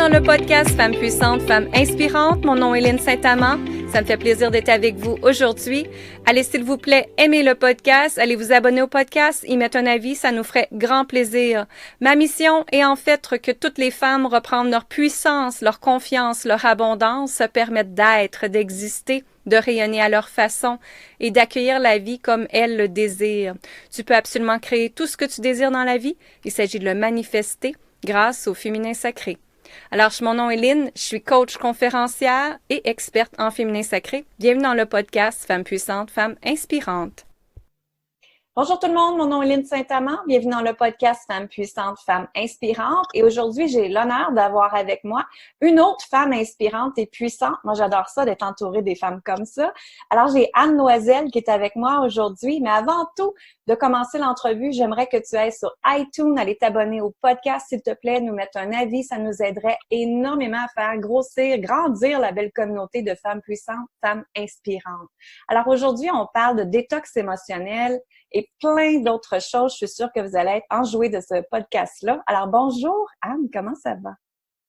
dans le podcast Femmes puissantes, Femmes inspirantes. Mon nom est Lynne Saint-Amand. Ça me fait plaisir d'être avec vous aujourd'hui. Allez, s'il vous plaît, aimez le podcast. Allez vous abonner au podcast, y mettre un avis, ça nous ferait grand plaisir. Ma mission est en fait que toutes les femmes reprennent leur puissance, leur confiance, leur abondance, se permettent d'être, d'exister, de rayonner à leur façon et d'accueillir la vie comme elles le désirent. Tu peux absolument créer tout ce que tu désires dans la vie. Il s'agit de le manifester grâce au féminin sacré. Alors, mon nom est Lynne, je suis coach conférencière et experte en féminin sacré. Bienvenue dans le podcast Femmes puissantes, Femmes inspirantes. Bonjour tout le monde, mon nom est Lynne Saint-Amand. Bienvenue dans le podcast Femmes puissantes, Femmes inspirantes. Et aujourd'hui, j'ai l'honneur d'avoir avec moi une autre femme inspirante et puissante. Moi, j'adore ça, d'être entourée des femmes comme ça. Alors, j'ai Anne Loisel qui est avec moi aujourd'hui. Mais avant tout de commencer l'entrevue, j'aimerais que tu ailles sur iTunes, aller t'abonner au podcast, s'il te plaît, nous mettre un avis. Ça nous aiderait énormément à faire grossir, grandir la belle communauté de femmes puissantes, femmes inspirantes. Alors, aujourd'hui, on parle de détox émotionnel et plein d'autres choses. Je suis sûre que vous allez être enjoués de ce podcast-là. Alors, bonjour, Anne, comment ça va?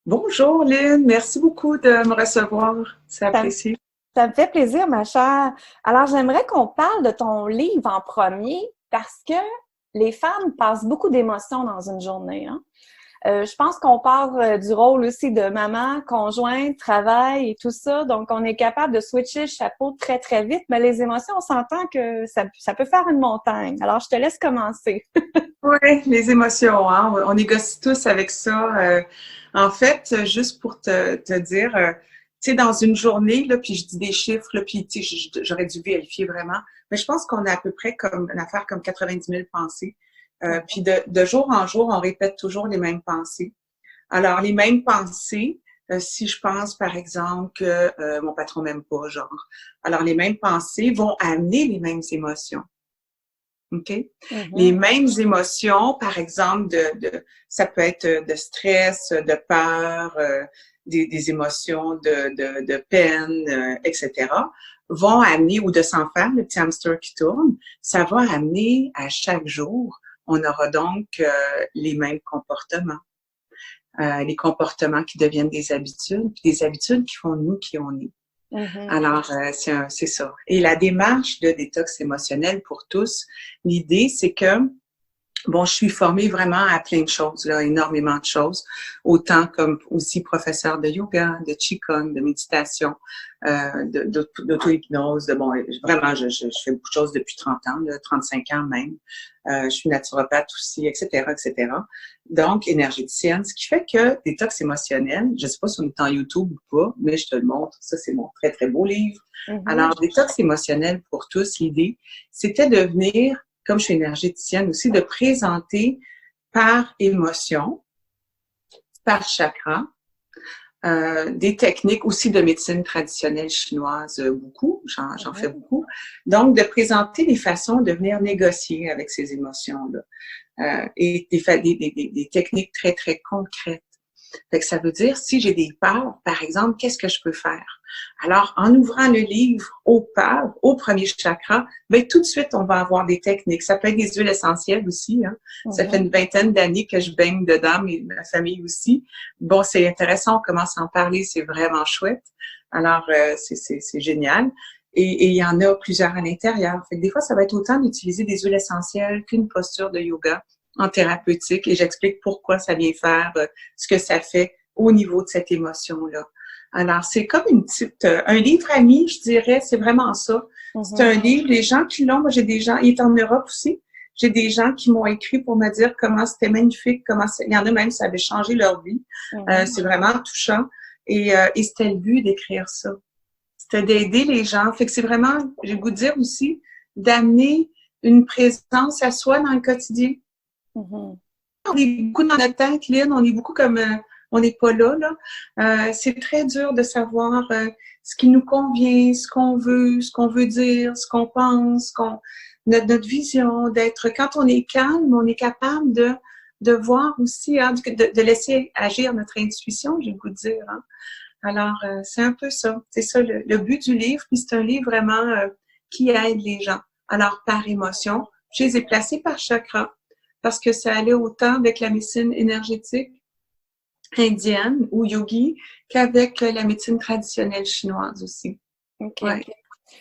Bonjour, Lynne. Merci beaucoup de me recevoir. C'est apprécié. Ça me fait plaisir, ma chère. Alors, j'aimerais qu'on parle de ton livre en premier parce que les femmes passent beaucoup d'émotions dans une journée, hein? Je pense qu'on part du rôle aussi de maman, conjointe, travail et tout ça. Donc, on est capable de switcher le chapeau très, très vite. Mais les émotions, on s'entend que ça peut faire une montagne. Alors, je te laisse commencer. Oui, les émotions, hein? On négocie tous avec ça. En fait, juste pour te dire, tu sais, dans une journée, là, puis je dis des chiffres, là, puis tu sais, j'aurais dû vérifier vraiment, mais je pense qu'on a à peu près comme une affaire comme 90 000 pensées. Puis de jour en jour, on répète toujours les mêmes pensées. Alors, les mêmes pensées, si je pense, par exemple, que mon patron m'aime pas, genre. Alors, les mêmes pensées vont amener les mêmes émotions. OK? Mm-hmm. Les mêmes émotions, par exemple, ça peut être de stress, de peur, des émotions de peine, etc., vont amener, ou de s'en faire, le petit hamster qui tourne, ça va amener à chaque jour. On aura donc les mêmes comportements. Les comportements qui deviennent des habitudes, puis des habitudes qui font nous qui on est. Mm-hmm. Alors, c'est ça. Et la démarche de détox émotionnel pour tous, l'idée, c'est que, bon, je suis formée vraiment à plein de choses, là, énormément de choses, autant comme aussi professeur de yoga, de qigong, de méditation, d'auto-hypnose, vraiment, je fais beaucoup de choses depuis 30 ans, là, 35 ans même. Je suis naturopathe aussi, etc., etc. Donc, énergéticienne, ce qui fait que détox émotionnel, je sais pas si on est en YouTube ou pas, mais je te le montre, ça c'est mon très, très beau livre. Mm-hmm. Alors, détox émotionnel pour tous, l'idée, c'était de venir, comme je suis énergéticienne aussi, de présenter par émotion, par chakra, des techniques aussi de médecine traditionnelle chinoise, beaucoup, j'en fais beaucoup. Donc, de présenter des façons de venir négocier avec ces émotions-là. Et des techniques très, très concrètes. Fait que ça veut dire, si j'ai des peurs, par exemple, qu'est-ce que je peux faire? Alors, en ouvrant le livre aux peurs, au premier chakra, ben tout de suite, on va avoir des techniques. Ça peut être des huiles essentielles aussi, hein. Mm-hmm. Ça fait une 20aine d'années que je baigne dedans, mais ma famille aussi. Bon, c'est intéressant, on commence à en parler, c'est vraiment chouette. Alors, c'est génial. Et il y en a plusieurs à l'intérieur. Fait que des fois, ça va être autant d'utiliser des huiles essentielles qu'une posture de yoga en thérapeutique, et j'explique pourquoi ça vient faire, ce que ça fait au niveau de cette émotion-là. Alors, c'est comme un livre ami, je dirais, c'est vraiment ça. Mm-hmm. C'est un livre, les gens qui l'ont, moi j'ai des gens, il est en Europe aussi, j'ai des gens qui m'ont écrit pour me dire comment c'était magnifique, il y en a même, ça avait changé leur vie. Mm-hmm. C'est vraiment touchant. Et c'était le but d'écrire ça. C'était d'aider les gens. Fait que c'est vraiment, j'ai le goût de dire aussi, d'amener une présence à soi dans le quotidien. Mm-hmm. On est beaucoup dans notre tête, Lynne, on est beaucoup comme, on n'est pas là. C'est très dur de savoir ce qui nous convient, ce qu'on veut dire, ce qu'on pense, notre vision, d'être, quand on est calme, on est capable de voir aussi, hein, de laisser agir notre intuition, j'ai le goût de dire. Hein. Alors, c'est un peu ça. C'est ça le but du livre, puis c'est un livre vraiment qui aide les gens. Alors, par émotion, je les ai placés par chakra, parce que ça allait autant avec la médecine énergétique indienne ou yogi qu'avec la médecine traditionnelle chinoise aussi. OK, Ouais, OK.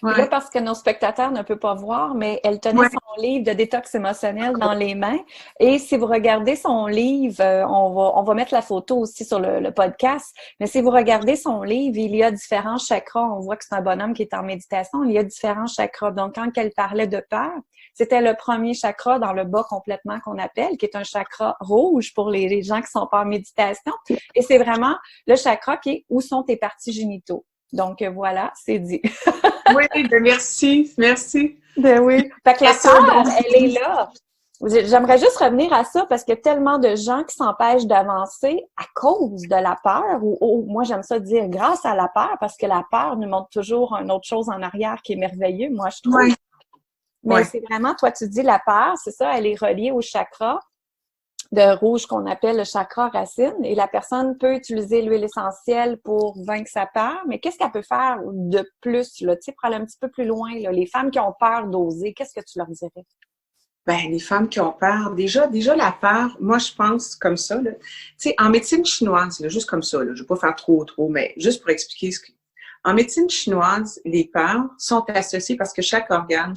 Puis là, ouais, parce que nos spectateurs ne peuvent pas voir, mais elle tenait ouais. son livre de détox émotionnel dans les mains. Et si vous regardez son livre, on va mettre la photo aussi sur le podcast, mais si vous regardez son livre, il y a différents chakras. On voit que c'est un bonhomme qui est en méditation. Il y a différents chakras. Donc, quand elle parlait de peur, c'était le premier chakra dans le bas complètement qu'on appelle, qui est un chakra rouge pour les gens qui sont pas en méditation. Et c'est vraiment le chakra qui est où sont tes parties génitaux. Donc, voilà, c'est dit. Oui, ben merci, merci. Ben oui. Fait que la C'est ça, peur, donc, elle est là. J'aimerais juste revenir à ça parce qu'il y a tellement de gens qui s'empêchent d'avancer à cause de la peur ou moi j'aime ça dire grâce à la peur parce que la peur nous montre toujours une autre chose en arrière qui est merveilleux, moi je trouve. ouais, Mais ouais. c'est vraiment, toi tu dis la peur, c'est ça, elle est reliée au chakra de rouge qu'on appelle le chakra racine et la personne peut utiliser l'huile essentielle pour vaincre sa peur, mais qu'est-ce qu'elle peut faire de plus, là, tu sais, pour aller un petit peu plus loin, là, les femmes qui ont peur d'oser, qu'est-ce que tu leur dirais? Ben, les femmes qui ont peur, déjà la peur, moi, je pense comme ça, là. Tu sais, en médecine chinoise, là, juste comme ça, là, je vais pas faire trop, mais juste pour expliquer en médecine chinoise, les peurs sont associées parce que chaque organe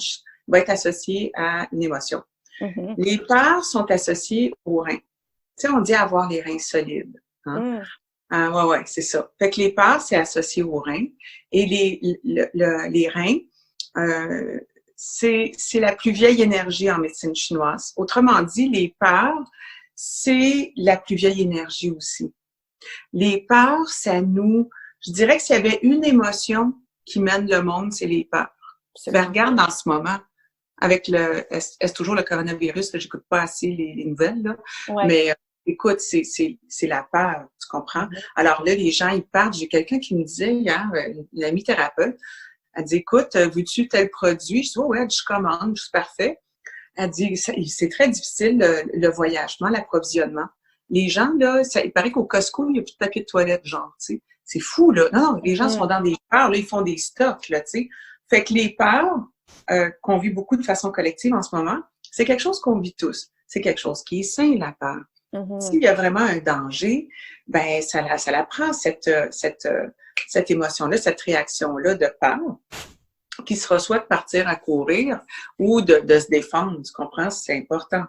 va être associé à une émotion. Mhm. Les peurs sont associées aux reins. Tu sais, on dit avoir les reins solides, hein? Mm. Ah, ouais, c'est ça. Fait que les peurs, c'est associé aux reins. Et les reins, euh, c'est la plus vieille énergie en médecine chinoise. Autrement dit, les peurs, c'est la plus vieille énergie aussi. Les peurs, je dirais que s'il y avait une émotion qui mène le monde, c'est les peurs. Ben, Absolument. regarde en ce moment, avec est-ce toujours le coronavirus, là, j'écoute pas assez les nouvelles, là, Ouais. mais écoute, c'est la peur, tu comprends? Mhm. Alors là, les gens, ils partent. J'ai quelqu'un qui me disait hier, une amie thérapeute, elle dit, écoute, veux-tu tel produit? Je dis, oh, ouais, je commande, c'est parfait. Elle dit, c'est très difficile, le voyagement, l'approvisionnement. Les gens, là, il paraît qu'au Costco, il n'y a plus de papier de toilette, genre, tu sais. C'est fou, là. Non, non, les gens sont Mhm. dans des peurs, là, ils font des stocks, là, tu sais. Fait que les peurs qu'on vit beaucoup de façon collective en ce moment, c'est quelque chose qu'on vit tous. C'est quelque chose qui est sain, la peur. Mhm. S'il y a vraiment un danger, ben ça la prend, cette émotion-là, cette réaction-là de peur, qui sera soit de partir à courir ou de se défendre, tu comprends? C'est important.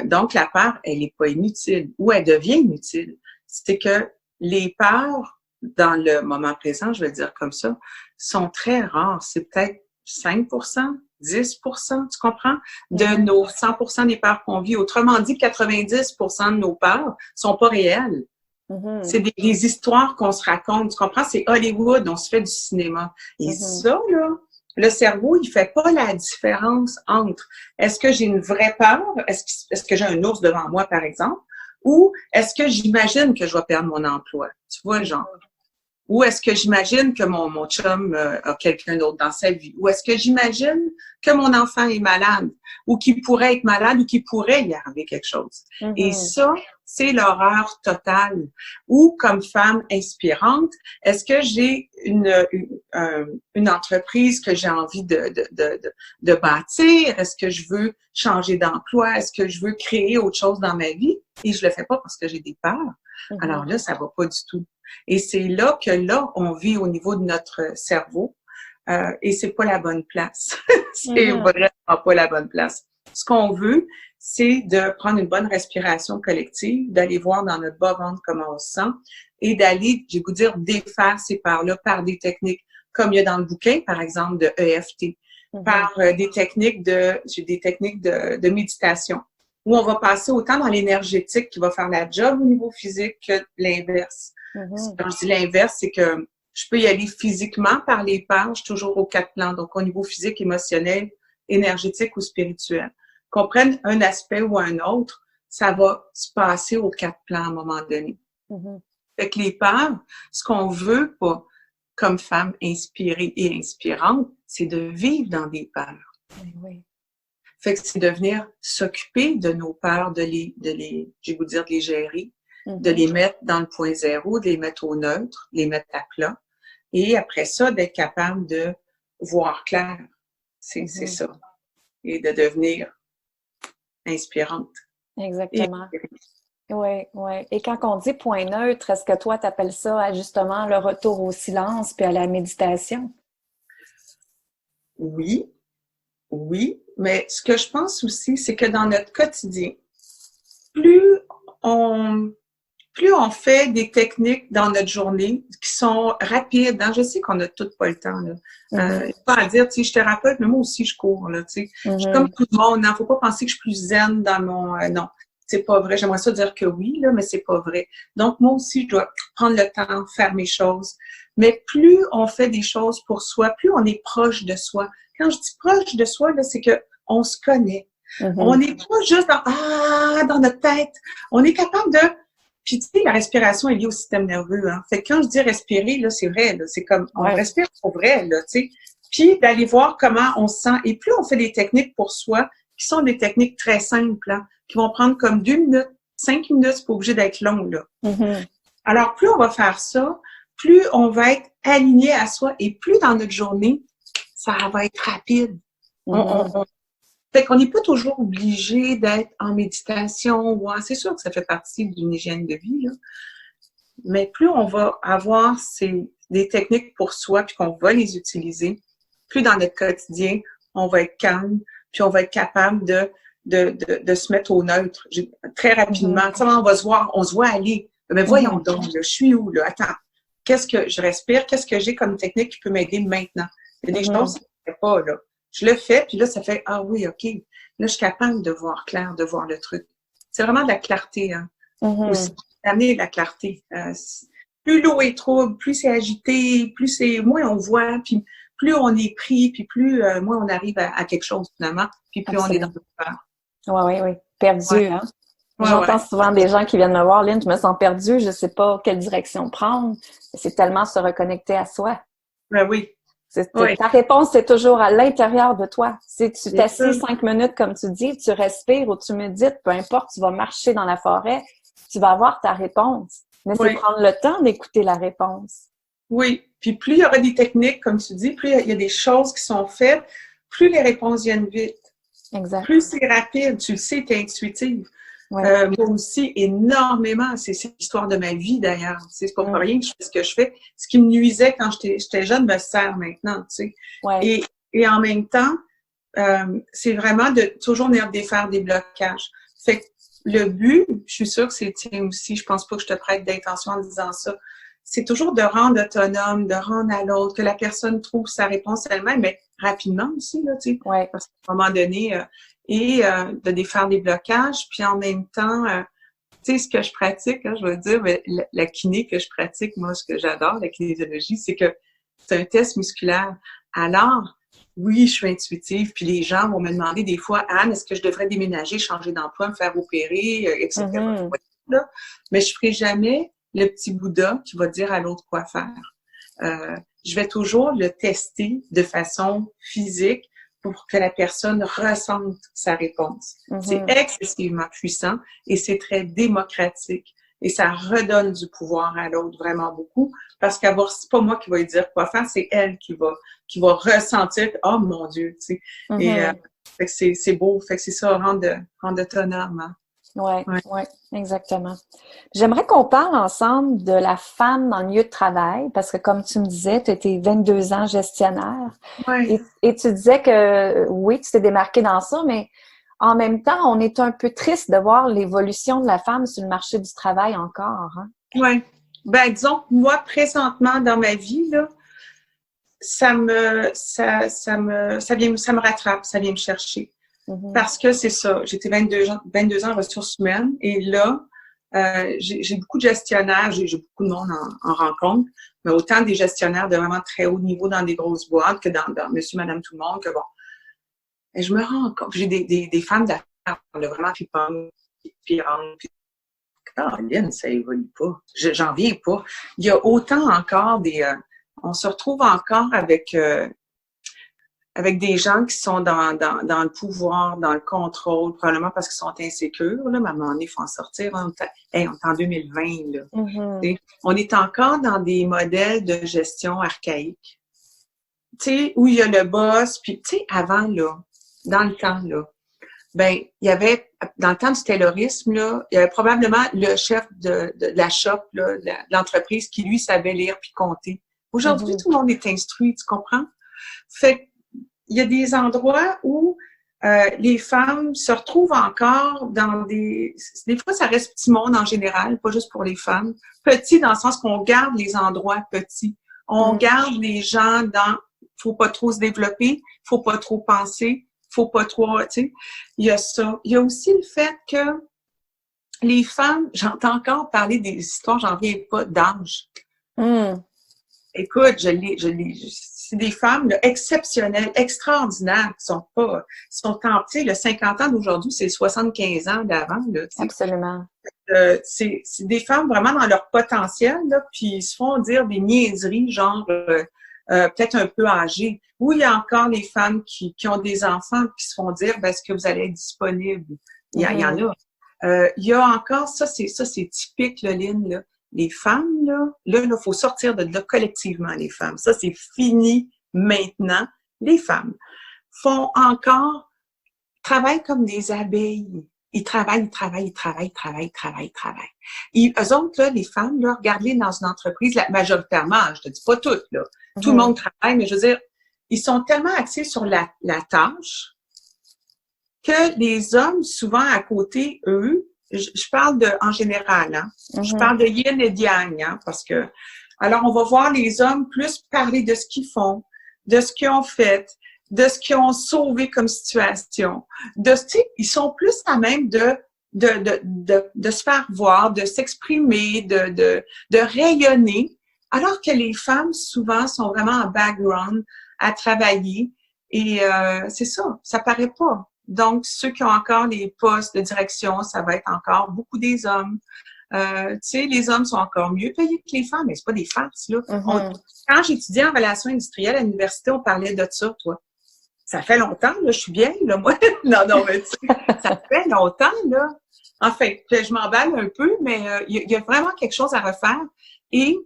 Donc, la peur, elle n'est pas inutile ou elle devient inutile. C'est que les peurs, dans le moment présent, je vais le dire comme ça, sont très rares. C'est peut-être 5%, 10%, tu comprends? De Mhm. nos 100% des peurs qu'on vit. Autrement dit, 90% de nos peurs sont pas réelles. Mhm. C'est des histoires qu'on se raconte. Tu comprends? C'est Hollywood, on se fait du cinéma. Et Mhm. ça, là, le cerveau, il fait pas la différence entre est-ce que j'ai une vraie peur, est-ce que j'ai un ours devant moi, par exemple, ou est-ce que j'imagine que je vais perdre mon emploi? Tu vois, genre. Ou est-ce que j'imagine que mon chum a quelqu'un d'autre dans sa vie? Ou est-ce que j'imagine que mon enfant est malade? Ou qu'il pourrait être malade ou qu'il pourrait y arriver quelque chose? Et Mhm. ça, c'est l'horreur totale. Ou comme femme inspirante, est-ce que j'ai une entreprise que j'ai envie de bâtir? Est-ce que je veux changer d'emploi? Est-ce que je veux créer autre chose dans ma vie? Et je le fais pas parce que j'ai des peurs. Alors Mhm. là, ça va pas du tout. Et c'est là que on vit au niveau de notre cerveau et c'est pas la bonne place. C'est Mhm. vraiment pas la bonne place. Ce qu'on veut, c'est de prendre une bonne respiration collective, d'aller voir dans notre bas-ventre comment on se sent et d'aller, je vais vous dire, défaire ces peurs-là par des techniques comme il y a dans le bouquin, par exemple, de EFT, Mhm. par j'ai des techniques de méditation où on va passer autant dans l'énergétique qui va faire la job au niveau physique que l'inverse. Mhm. Quand je dis l'inverse, c'est que je peux y aller physiquement par les pages, toujours aux 4 plans, donc au niveau physique, émotionnel, énergétique ou spirituel. Qu'on prenne un aspect ou un autre, ça va se passer aux 4 plans à un moment donné. Mhm. Fait que les peurs, ce qu'on veut pas comme femme inspirée et inspirante, c'est de vivre dans des peurs. Oui, oui. Fait que c'est de venir s'occuper de nos peurs, je vais vous dire, de les gérer, de Mhm. les mettre dans le point zéro, de les mettre au neutre, de les mettre à plat. Et après ça, d'être capable de voir clair. C'est Mhm. ça. Et de devenir inspirante. Et Exactement. Oui, oui. Et quand on dit point neutre, est-ce que toi, tu appelles ça justement le retour au silence puis à la méditation? Oui, oui, mais ce que je pense aussi, c'est que dans notre quotidien, plus on, plus on fait des techniques dans notre journée qui sont rapides, hein, je sais qu'on n'a tout pas le temps, là. Pas à dire, tu sais, je suis thérapeute, mais moi aussi, je cours, là, tu sais. Je suis comme tout le monde, hein. Faut pas penser que je suis plus zen dans mon, non. C'est pas vrai. J'aimerais ça dire que oui, là, mais c'est pas vrai. Donc, moi aussi, je dois prendre le temps, faire mes choses. Mais plus on fait des choses pour soi, plus on est proche de soi. Quand je dis proche de soi, là, c'est que on se connaît. On n'est pas juste dans notre tête. On est capable de, puis tu sais, la respiration est liée au système nerveux, hein. Fait que quand je dis respirer, là, c'est vrai, là. C'est comme, on respire pour vrai, là, tu sais. Puis d'aller voir comment on se sent. Et plus on fait des techniques pour soi, qui sont des techniques très simples, hein, qui vont prendre comme 2 minutes, 5 minutes, c'est pas obligé d'être long, là. Alors, plus on va faire ça, plus on va être aligné à soi et plus dans notre journée, ça va être rapide. Fait qu'on n'est pas toujours obligé d'être en méditation ou c'est sûr que ça fait partie d'une hygiène de vie, là. Mais plus on va avoir des techniques pour soi puis qu'on va les utiliser, plus dans notre quotidien, on va être calme puis on va être capable de se mettre au neutre. Très rapidement, tu sais, on se voit aller. Mais voyons donc, là, je suis où, là? Attends, qu'est-ce que je respire? Qu'est-ce que j'ai comme technique qui peut m'aider maintenant? Il y a des choses que je ne fais pas, là. Je le fais, puis là, ça fait, ah oui, OK. Là, je suis capable de voir clair, de voir le truc. C'est vraiment de la clarté, hein. Aussi, d'amener de la clarté. Plus l'eau est trouble, plus c'est agité, moins on voit, puis plus on est pris, puis plus, moins on arrive à quelque chose, finalement, puis plus on est dans le peur. Oui. Perdu, hein? J'entends souvent des gens qui viennent me voir, Lynn, je me sens perdue, je sais pas quelle direction prendre. C'est tellement se reconnecter à soi. Ben oui. Ta réponse, c'est toujours à l'intérieur de toi. Si tu t'assis 5 minutes, comme tu dis, tu respires ou tu médites, peu importe, tu vas marcher dans la forêt, tu vas avoir ta réponse. Mais c'est prendre le temps d'écouter la réponse. Oui. Puis plus il y aura des techniques, comme tu dis, plus il y a des choses qui sont faites, plus les réponses viennent vite. Exact. Plus c'est rapide, tu le sais, tu es intuitive. Moi aussi, énormément. C'est l'histoire de ma vie, d'ailleurs. C'est pas pour rien que je fais ce que je fais. Ce qui me nuisait quand j'étais jeune me sert maintenant, tu sais. Et en même temps, c'est vraiment de toujours venir défaire des blocages. Fait que le but, je suis sûre que c'est le tien aussi, je pense pas que je te prête d'intention en disant ça, c'est toujours de rendre autonome, de rendre à l'autre, que la personne trouve sa réponse elle-même, mais rapidement aussi, là, tu sais. Parce qu'à un moment donné, de défaire des blocages, puis en même temps, tu sais, ce que je pratique, hein, je veux dire, mais la kiné que je pratique, moi, ce que j'adore, la kinésiologie, c'est que c'est un test musculaire. Alors, oui, je suis intuitive, puis les gens vont me demander des fois, Anne, est-ce que je devrais déménager, changer d'emploi, me faire opérer, etc. Mais je ferai jamais le petit Bouddha qui va dire à l'autre quoi faire. Je vais toujours le tester de façon physique pour que la personne ressente sa réponse. C'est excessivement puissant et c'est très démocratique. Et ça redonne du pouvoir à l'autre vraiment beaucoup parce que c'est pas moi qui va lui dire quoi faire, c'est elle qui va ressentir que, oh mon Dieu, tu sais. Et fait que c'est beau, fait que c'est ça, rendre autonome. Hein. Oui, exactement. J'aimerais qu'on parle ensemble de la femme dans le milieu de travail, parce que comme tu me disais, tu étais 22 ans gestionnaire. Et tu disais que oui, tu t'es démarquée dans ça, mais en même temps, on est un peu triste de voir l'évolution de la femme sur le marché du travail encore. Hein? Oui. Ben, disons que moi, présentement, dans ma vie, là, ça me rattrape, ça vient me chercher. Parce que c'est ça, j'étais 22 ans en ressources humaines et là, j'ai beaucoup de gestionnaires, j'ai beaucoup de monde en rencontre, mais autant des gestionnaires de vraiment très haut niveau dans des grosses boîtes que dans Monsieur, Madame, tout le monde, que bon. Et je me rends compte, j'ai des femmes d'affaires, vraiment flippantes, puis Caroline, ça évolue pas. J'en viens pas. Il y a autant encore on se retrouve encore avec des gens qui sont dans le pouvoir, dans le contrôle, probablement parce qu'ils sont insécures, là, mais à un moment donné, il faut en sortir. On est en 2020, là. On est encore dans des modèles de gestion archaïques. Tu sais, où il y a le boss, puis tu sais, avant, là, dans le temps, là, ben, il y avait, dans le temps du taylorisme, là, il y avait probablement le chef de la shop, là, de l'entreprise qui, lui, savait lire puis compter. Aujourd'hui, tout le monde est instruit, tu comprends? Fait il y a des endroits où les femmes se retrouvent encore dans des fois, ça reste petit monde en général, pas juste pour les femmes. Petit dans le sens qu'on garde les endroits petits. On garde les gens dans faut pas trop se développer, faut pas trop penser, faut pas trop, tu sais. Il y a ça. Il y a aussi le fait que les femmes, j'entends encore parler des histoires, j'en viens pas, d'âge. Écoute, c'est des femmes là, exceptionnelles, extraordinaires, qui sont en, tu sais, le 50 ans d'aujourd'hui, c'est 75 ans d'avant, là, tu sais. Absolument. C'est des femmes vraiment dans leur potentiel, là, puis ils se font dire des niaiseries, genre peut-être un peu âgées. Ou il y a encore les femmes qui ont des enfants qui se font dire ben, est-ce que vous allez être disponible? Il y en a. Il y a encore, ça c'est typique, là, Lynn, là. Les femmes, là, faut sortir de là collectivement, les femmes. Ça, c'est fini maintenant. Les femmes travaillent comme des abeilles. Ils travaillent. Eux autres, là, les femmes, là, regardez dans une entreprise, majoritairement, je te dis pas toutes, là. Tout le monde travaille, mais je veux dire, ils sont tellement axés sur la tâche que les hommes, souvent à côté, eux, je parle en général, hein. Je parle de yin et yang, hein, parce que, alors on va voir les hommes plus parler de ce qu'ils font, de ce qu'ils ont fait, de ce qu'ils ont sauvé comme situation. Ils sont plus à même de se faire voir, de s'exprimer, de rayonner, alors que les femmes, souvent, sont vraiment en background à travailler. Et c'est ça paraît pas. Donc, ceux qui ont encore les postes de direction, ça va être encore beaucoup des hommes. Tu sais, les hommes sont encore mieux payés que les femmes, mais c'est pas des farces, là. Quand j'étudiais en relations industrielles à l'université, on parlait de ça, toi. Ça fait longtemps, là, je suis vieille, là, moi. non, mais tu sais, ça fait longtemps, là. Enfin, je m'emballe un peu, mais il y a vraiment quelque chose à refaire. Et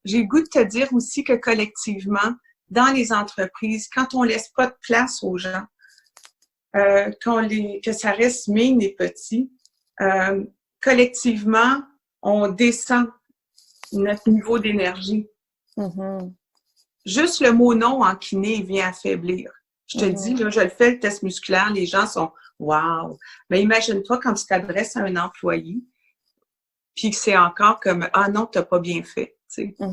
j'ai le goût de te dire aussi que collectivement, dans les entreprises, quand on laisse pas de place aux gens, que ça reste mine et petit, collectivement, on descend notre niveau d'énergie. Juste le mot non en kiné vient affaiblir. Je te dis, là, je le fais, le test musculaire, les gens sont « wow ». Mais imagine-toi quand tu t'adresses à un employé, puis que c'est encore comme « ah non, t'as pas bien fait ». Tu sais.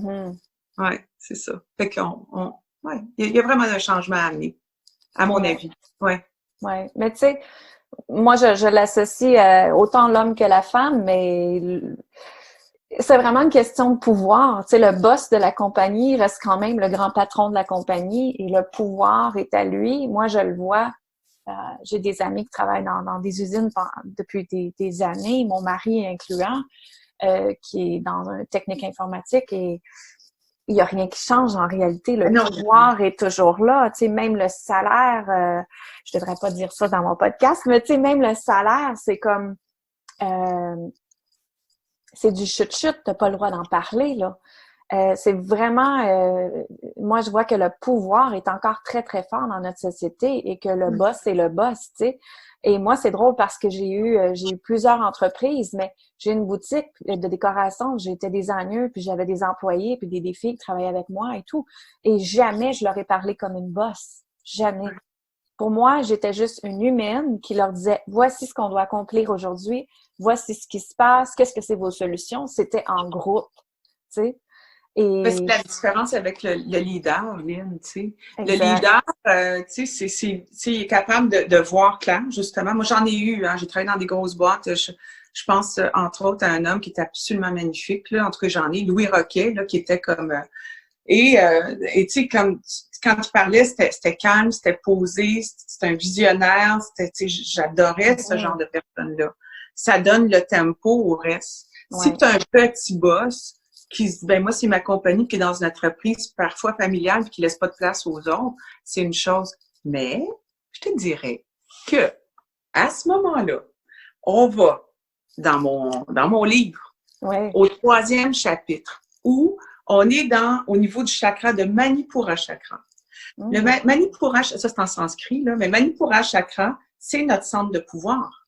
Ouais, c'est ça. Fait ouais, il y a vraiment un changement à amener, à mon avis. Ouais. Ouais, mais tu sais, moi je l'associe autant l'homme que la femme, mais c'est vraiment une question de pouvoir. Tu sais, le boss de la compagnie reste quand même le grand patron de la compagnie et le pouvoir est à lui. Moi, je le vois. J'ai des amis qui travaillent dans des usines depuis des années, mon mari incluant, qui est dans une technique informatique et il n'y a rien qui change en réalité. Le pouvoir est toujours là. Tu sais, même le salaire, je devrais pas dire ça dans mon podcast, mais tu sais, même le salaire, c'est comme c'est du chut-chut, t'as pas le droit d'en parler, là. C'est vraiment moi je vois que le pouvoir est encore très très fort dans notre société et que le boss c'est le boss, tu sais. Et moi c'est drôle parce que j'ai eu plusieurs entreprises, mais j'ai une boutique de décoration, j'étais designer, puis j'avais des employés puis des filles qui travaillaient avec moi et tout, et jamais je leur ai parlé comme une boss, jamais. Pour moi, j'étais juste une humaine qui leur disait « Voici ce qu'on doit accomplir aujourd'hui, voici ce qui se passe, qu'est-ce que c'est vos solutions? » C'était en groupe, tu sais. Et... c'est la différence avec le leader, Lynn, tu sais. Le leader, tu sais, il est capable de voir clair, justement. Moi, j'en ai eu, hein, j'ai travaillé dans des grosses boîtes. Je pense, entre autres, à un homme qui était absolument magnifique, là. En tout cas, j'en ai, Louis Roquet, là, qui était comme... et tu sais, quand il parlait, c'était calme, c'était posé, c'était un visionnaire, tu sais, j'adorais ce genre de personne-là. Ça donne le tempo au reste. Ouais. Si tu as un petit boss qui se dit, ben moi, c'est ma compagnie qui est dans une entreprise parfois familiale et qui laisse pas de place aux autres, c'est une chose. Mais, je te dirais que, à ce moment-là, on va dans mon livre, au 3e chapitre, où on est au niveau du chakra de Manipura chakra. Le Manipura, ça c'est en sanskrit, là, mais Manipura chakra, c'est notre centre de pouvoir.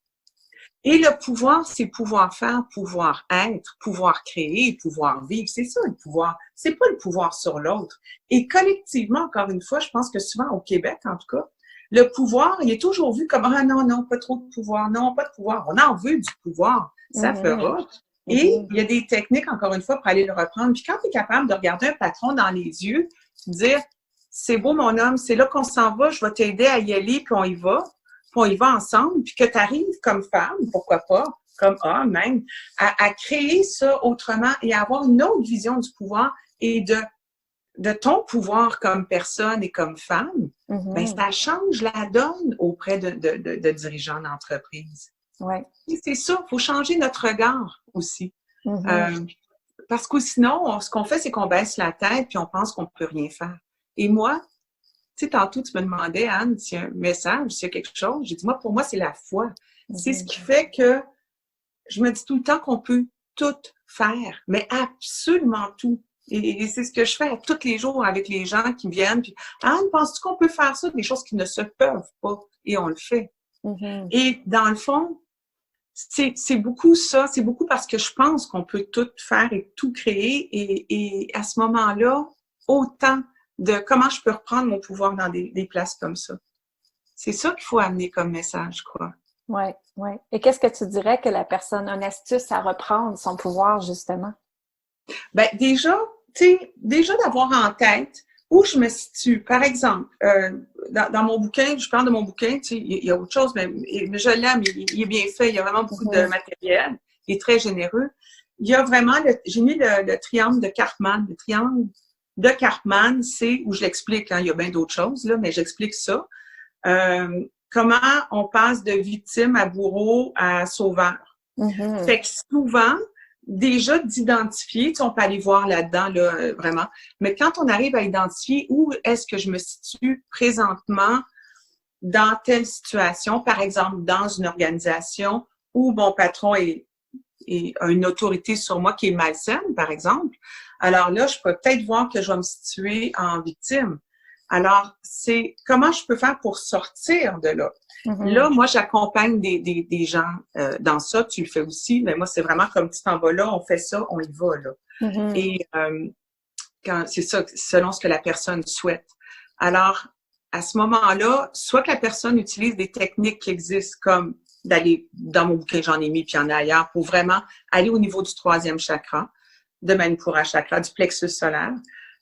Et le pouvoir, c'est pouvoir faire, pouvoir être, pouvoir créer, pouvoir vivre. C'est ça, le pouvoir. C'est pas le pouvoir sur l'autre. Et collectivement, encore une fois, je pense que souvent au Québec, en tout cas, le pouvoir, il est toujours vu comme « Ah non, non, pas trop de pouvoir. Non, pas de pouvoir. » On en veut du pouvoir. Ça fera. Et il y a des techniques, encore une fois, pour aller le reprendre. Puis quand tu es capable de regarder un patron dans les yeux, de dire « C'est beau, mon homme, c'est là qu'on s'en va, je vais t'aider à y aller, puis on y va. » Puis on y va ensemble, puis que tu arrives comme femme, pourquoi pas, comme homme même, à créer ça autrement et à avoir une autre vision du pouvoir et de ton pouvoir comme personne et comme femme, ben ça change la donne auprès de dirigeants d'entreprise. Ouais. Et c'est ça, il faut changer notre regard aussi. Parce que sinon, ce qu'on fait, c'est qu'on baisse la tête puis on pense qu'on ne peut rien faire. Et moi, tu sais, tantôt, tu me demandais, Anne, s'il y a un message, s'il y a quelque chose. J'ai dit, moi, pour moi, c'est la foi. C'est ce qui fait que je me dis tout le temps qu'on peut tout faire, mais absolument tout. Et c'est ce que je fais tous les jours avec les gens qui viennent. Puis, Anne, penses-tu qu'on peut faire ça? Des choses qui ne se peuvent pas. Et on le fait. Et dans le fond, c'est beaucoup ça. C'est beaucoup parce que je pense qu'on peut tout faire et tout créer. Et à ce moment-là, autant de comment je peux reprendre mon pouvoir dans des places comme ça. C'est ça qu'il faut amener comme message, quoi. Oui, oui. Et qu'est-ce que tu dirais que la personne, une astuce à reprendre son pouvoir, justement? Ben déjà, tu sais, déjà d'avoir en tête où je me situe. Par exemple, dans mon bouquin, je parle de mon bouquin, tu sais, il y a autre chose, mais je l'aime, il est bien fait, il y a vraiment beaucoup de matériel, il est très généreux. Il y a vraiment, j'ai mis le triangle de Karpman, le triangle de Karpman, c'est où je l'explique, hein, il y a bien d'autres choses, là, mais j'explique ça. Comment on passe de victime à bourreau à sauveur. Fait que souvent, déjà d'identifier, tu sais, on peut aller voir là-dedans, là, vraiment, mais quand on arrive à identifier où est-ce que je me situe présentement dans telle situation, par exemple, dans une organisation où mon patron a une autorité sur moi qui est malsaine, par exemple, alors là, je peux peut-être voir que je vais me situer en victime. Alors, c'est comment je peux faire pour sortir de là. Là, moi, j'accompagne des gens dans ça. Tu le fais aussi, mais moi, c'est vraiment comme tu t'en vas là, on fait ça, on y va là. Et c'est ça, selon ce que la personne souhaite. Alors, à ce moment-là, soit que la personne utilise des techniques qui existent comme d'aller, dans mon bouquin, j'en ai mis, puis il y en a ailleurs, pour vraiment aller au niveau du 3e chakra, de Manipura chakra, du plexus solaire,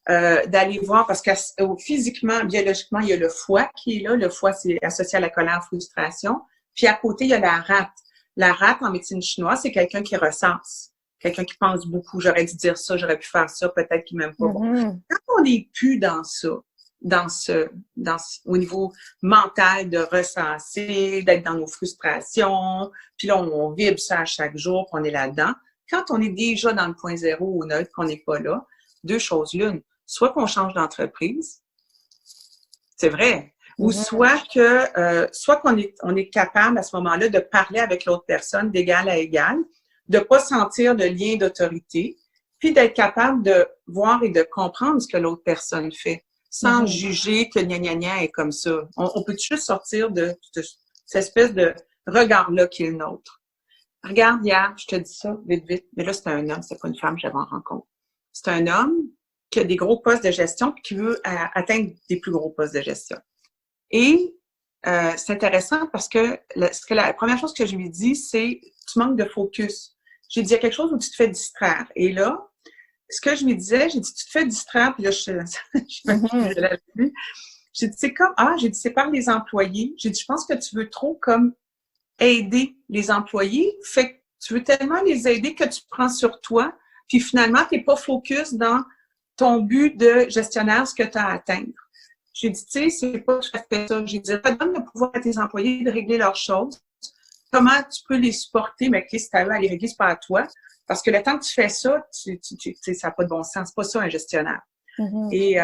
d'aller voir, parce que physiquement, biologiquement, il y a le foie qui est là. Le foie, c'est associé à la colère, frustration. Puis à côté, il y a la rate. La rate, en médecine chinoise, c'est quelqu'un qui recense, quelqu'un qui pense beaucoup. J'aurais dû dire ça, j'aurais pu faire ça, peut-être qu'il m'aime pas. Bon. Quand on n'est plus dans ça, au niveau mental de recenser, d'être dans nos frustrations, puis là, on vibre ça à chaque jour, puis on est là-dedans. Quand on est déjà dans le point zéro ou neutre, qu'on n'est pas là, deux choses l'une. Soit qu'on change d'entreprise, c'est vrai, ou soit qu'on est capable à ce moment-là de parler avec l'autre personne d'égal à égal, de pas sentir de lien d'autorité, puis d'être capable de voir et de comprendre ce que l'autre personne fait, sans juger que gna gna gna est comme ça. On peut juste sortir de cette espèce de regard-là qui est le nôtre. Regarde, hier, je te dis ça vite, vite, mais là, c'est un homme, c'est pas une femme que j'avais en rencontre. C'est un homme qui a des gros postes de gestion et qui veut atteindre des plus gros postes de gestion. Et c'est intéressant parce que la première chose que je lui dis, c'est « tu manques de focus ». J'ai dit « il y a quelque chose où tu te fais distraire ». Et là, ce que je lui disais, j'ai dit « tu te fais distraire », puis là, j'ai dit « c'est comme, j'ai dit « c'est par les employés ». J'ai dit « je pense que tu veux trop comme aider les employés, fait que tu veux tellement les aider que tu prends sur toi, puis finalement, tu n'es pas focus dans ton but de gestionnaire, ce que tu as à atteindre. » J'ai dit, tu sais, c'est pas tout à fait ça. J'ai dit, redonne le pouvoir à tes employés de régler leurs choses. Comment tu peux les supporter, mais si tu as à les régler, c'est pas à toi. Parce que le temps que tu fais ça, ça n'a pas de bon sens. C'est pas ça, un gestionnaire. Et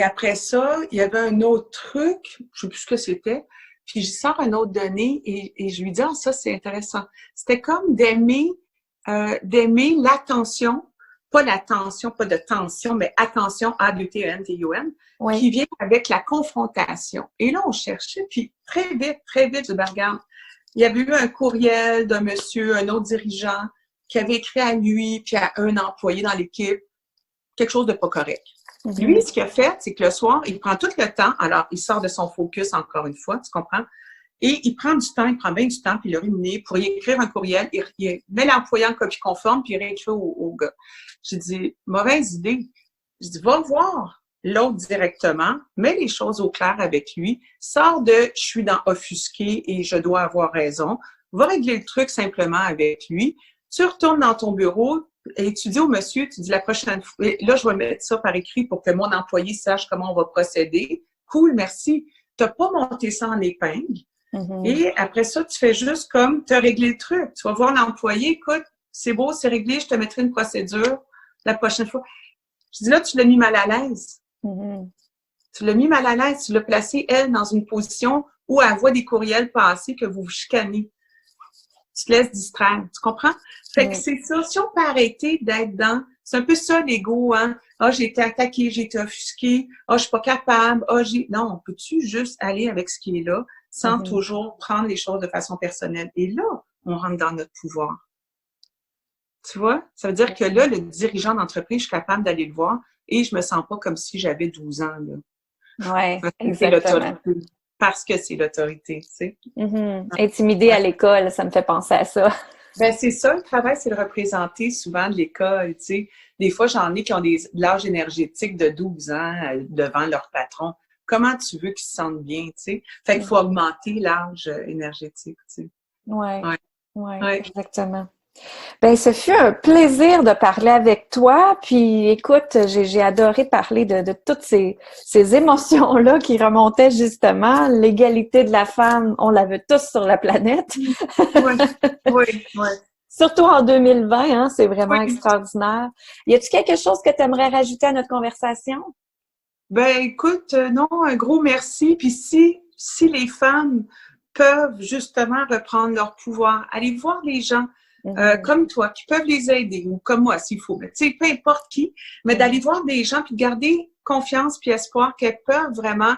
après ça, il y avait un autre truc, je sais plus ce que c'était, puis je sors une autre donnée et je lui dis, ça, c'est intéressant. C'était comme d'aimer l'attention pas la tension, pas de tension, mais attention, A-D-T-E-N-T-U-N, Oui. qui vient avec la confrontation. Et là, on cherchait, puis très vite, je dis, regarde, il y avait eu un courriel d'un monsieur, un autre dirigeant, qui avait écrit à lui, puis à un employé dans l'équipe, quelque chose de pas correct. Mm-hmm. Lui, ce qu'il a fait, c'est que le soir, il prend tout le temps, alors il sort de son focus encore une fois, tu comprends? Et il prend bien du temps, puis il a ruminé pour y écrire un courriel, il met l'employé en copie conforme, puis il réécrit au gars. J'ai dit, mauvaise idée. Je dis, va voir l'autre directement, mets les choses au clair avec lui, sors de je suis dans offusqué et je dois avoir raison, va régler le truc simplement avec lui. Tu retournes dans ton bureau et tu dis au monsieur, tu dis la prochaine fois, là, je vais mettre ça par écrit pour que mon employé sache comment on va procéder. Cool, merci. Tu n'as pas monté ça en épingle. Mm-hmm. Et après ça, tu fais juste comme tu as réglé le truc. Tu vas voir l'employé, écoute, c'est beau, c'est réglé, je te mettrai une procédure la prochaine fois. Je dis là, tu l'as mis mal à l'aise. Mm-hmm. Tu l'as mis mal à l'aise, tu l'as placé, elle, dans une position où elle voit des courriels passer que vous vous chicanez. Tu te laisses distraire, tu comprends? Fait que c'est ça, si on peut arrêter d'être dans, c'est un peu ça l'ego, hein? Ah, j'ai été attaqué, j'ai été offusqué, ah, je suis pas capable, non, peux-tu juste aller avec ce qui est là sans toujours prendre les choses de façon personnelle? Et là, on rentre dans notre pouvoir. Tu vois? Ça veut dire que là, le dirigeant d'entreprise, je suis capable d'aller le voir et je me sens pas comme si j'avais 12 ans, là. Ouais, exactement. Parce que c'est l'autorité, tu sais. Intimider à l'école, ça me fait penser à ça. Ben c'est ça, le travail, c'est de représenter souvent de l'école, tu sais. Des fois, j'en ai qui ont de l'âge énergétique de 12 ans devant leur patron. Comment tu veux qu'ils se sentent bien, tu sais? Fait qu'il faut augmenter l'âge énergétique, tu sais. Ouais, exactement. Ben, ce fut un plaisir de parler avec toi. Puis, écoute, j'ai adoré parler de toutes ces émotions-là qui remontaient justement. L'égalité de la femme, on la veut tous sur la planète. Oui. Surtout en 2020, hein, c'est vraiment extraordinaire. Y a-tu quelque chose que tu aimerais rajouter à notre conversation? Ben, écoute, non, un gros merci. Puis si les femmes peuvent justement reprendre leur pouvoir, aller voir les gens comme toi, qui peuvent les aider, ou comme moi, s'il faut. Tu sais, peu importe qui, mais d'aller voir des gens puis de garder confiance puis espoir qu'elles peuvent vraiment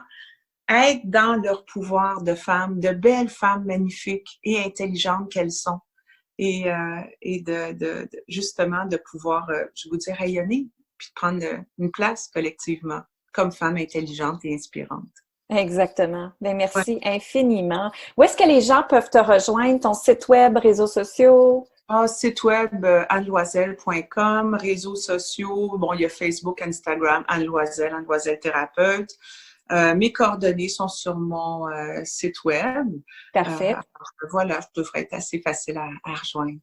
être dans leur pouvoir de femmes, de belles femmes magnifiques et intelligentes qu'elles sont. Et justement de pouvoir, je vous dis, rayonner puis de prendre une place collectivement comme femmes intelligentes et inspirantes. Exactement. Bien, merci infiniment. Où est-ce que les gens peuvent te rejoindre? Ton site web, réseaux sociaux? Site web, anneloiselle.com, réseaux sociaux, bon, il y a Facebook, Instagram, Anne Loiselle thérapeute. Mes coordonnées sont sur mon site web. Parfait. Voilà, je devrais être assez facile à rejoindre.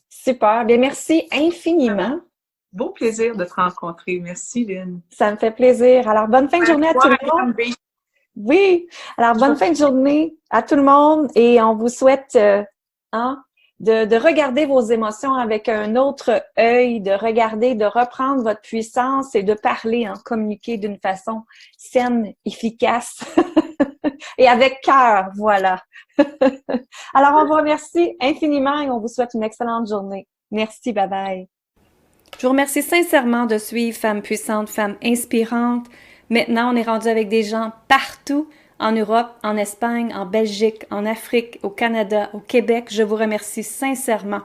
Super. Bien, merci infiniment. Beau plaisir de te rencontrer. Merci, Lynn. Ça me fait plaisir. Alors, bonne fin de journée à tout le monde. Oui. Alors, bonne fin de journée à tout le monde et on vous souhaite de regarder vos émotions avec un autre œil, de regarder, de reprendre votre puissance et de parler, communiquer d'une façon saine, efficace et avec cœur, voilà. Alors, on vous remercie infiniment et on vous souhaite une excellente journée. Merci, bye bye. Je vous remercie sincèrement de suivre Femmes puissantes, Femmes inspirantes. Maintenant, on est rendu avec des gens partout, en Europe, en Espagne, en Belgique, en Afrique, au Canada, au Québec. Je vous remercie sincèrement.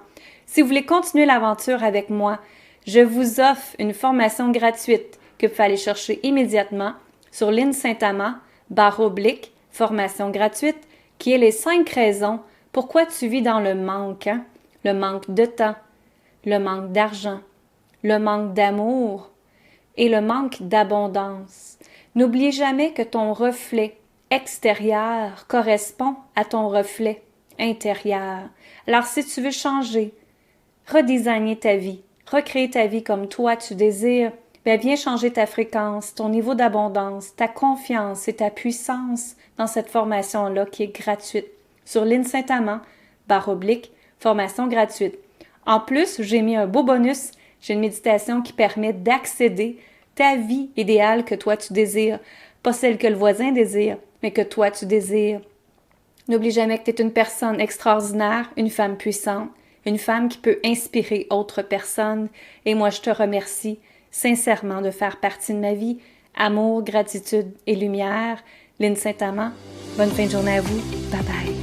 Si vous voulez continuer l'aventure avec moi, je vous offre une formation gratuite que vous pouvez aller chercher immédiatement sur LynneSaintAmand/, formation gratuite, qui est les 5 raisons pourquoi tu vis dans le manque. Le manque de temps, le manque d'argent, le manque d'amour et le manque d'abondance. N'oublie jamais que ton reflet extérieur correspond à ton reflet intérieur. Alors, si tu veux changer, redesigner ta vie, recréer ta vie comme toi tu désires, bien, viens changer ta fréquence, ton niveau d'abondance, ta confiance et ta puissance dans cette formation-là qui est gratuite. Sur LynneSaintAmand/, formation gratuite. En plus, j'ai mis un beau bonus. J'ai une méditation qui permet d'accéder ta vie idéale que toi tu désires. Pas celle que le voisin désire, mais que toi tu désires. N'oublie jamais que tu es une personne extraordinaire, une femme puissante une femme qui peut inspirer autres personnes. Et moi, je te remercie sincèrement de faire partie de ma vie. Amour, gratitude et lumière. Lynne Saint-Amand, bonne fin de journée à vous. Bye bye.